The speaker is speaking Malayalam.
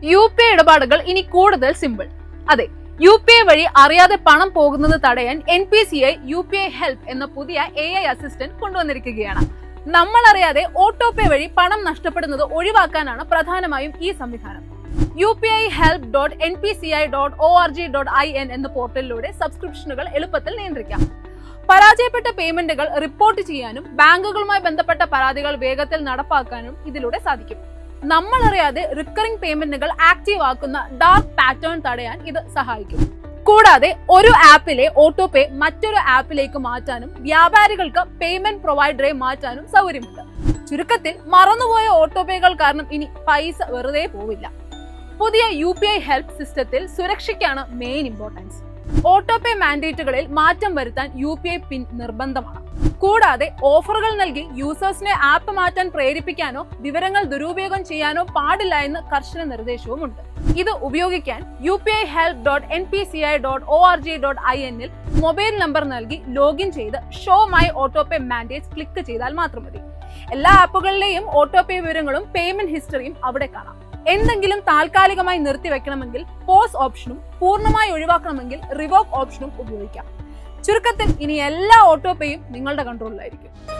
UPI ഇടപാടുകൾ ഇനി കൂടുതൽ സിമ്പിൾ. അതെ, UPI വഴി അറിയാതെ പണം പോകുന്നത് തടയാൻ NPCI UPI ഹെൽപ്പ് എന്ന പുതിയ AI അസിസ്റ്റന്റ് കൊണ്ടുവന്നിരിക്കുകയാണ്. നമ്മൾ അറിയാതെ ഓട്ടോപേ വഴി പണം നഷ്ടപ്പെടുന്നത് ഒഴിവാക്കാനാണ് പ്രധാനമായും ഈ സംവിധാനം. upihelp.npci.org.in എന്ന പോർട്ടലിലൂടെ സബ്സ്ക്രിപ്ഷനുകൾ എളുപ്പത്തിൽ നിയന്ത്രിക്കാം. പരാജയപ്പെട്ട പേയ്മെന്റുകൾ റിപ്പോർട്ട് ചെയ്യാനും ബാങ്കുകളുമായി ബന്ധപ്പെട്ട പരാതികൾ വേഗത്തിൽ നടപ്പാക്കാനും ഇതിലൂടെ സാധിക്കും. നമ്മൾ അറിയാതെ റിക്കറിംഗ് പേയ്മെന്റുകൾ ആക്റ്റീവ് ആക്കുന്ന ഡാർക്ക് പാറ്റേൺ തടയാൻ ഇത് സഹായിക്കും. കൂടാതെ ഒരു ആപ്പിലെ ഓട്ടോപേ മറ്റൊരു ആപ്പിലേക്ക് മാറ്റാനും വ്യാപാരികൾക്ക് പേയ്മെന്റ് പ്രൊവൈഡറെ മാറ്റാനും സൗകര്യമുണ്ട്. ചുരുക്കത്തിൽ മറന്നുപോയ ഓട്ടോപേകൾ കാരണം ഇനി പൈസ വെറുതെ പോവില്ല. പുതിയ UPI ഹെൽപ്പ് സിസ്റ്റത്തിൽ സുരക്ഷയ്ക്കാണ് മെയിൻ ഇമ്പോർട്ടൻസ്. ഓട്ടോപേ മാൻഡേറ്റുകളിൽ മാറ്റം വരുത്താൻ UPI പിൻ നിർബന്ധമാണ്. കൂടാതെ ഓഫറുകൾ നൽകി യൂസേഴ്സിനെ ആപ്പ് മാറ്റാൻ പ്രേരിപ്പിക്കാനോ വിവരങ്ങൾ ദുരുപയോഗം ചെയ്യാനോ പാടില്ല എന്ന് കർശന നിർദ്ദേശവുമുണ്ട്. ഇത് ഉപയോഗിക്കാൻ upihelp.npci.org.in ൽ മൊബൈൽ നമ്പർ നൽകി ലോഗിൻ ചെയ്ത് show my autopay mandates click ചെയ്താൽ മാത്രം മതി. എല്ലാ ആപ്പുകളിലെയും ഓട്ടോപേ വിവരങ്ങളും പേയ്മെന്റ് ഹിസ്റ്ററിയും അവിടെ കാണാം. എന്തെങ്കിലും താൽക്കാലികമായി നിർത്തിവെക്കണമെങ്കിൽ പോസ് ഓപ്ഷനും പൂർണ്ണമായി ഒഴിവാക്കണമെങ്കിൽ റിവോക്ക് ഓപ്ഷനും ഉപയോഗിക്കാം. ചുരുക്കത്തിൽ ഇനി എല്ലാ ഓട്ടോപേയും നിങ്ങളുടെ കൺട്രോളിലായിരിക്കും.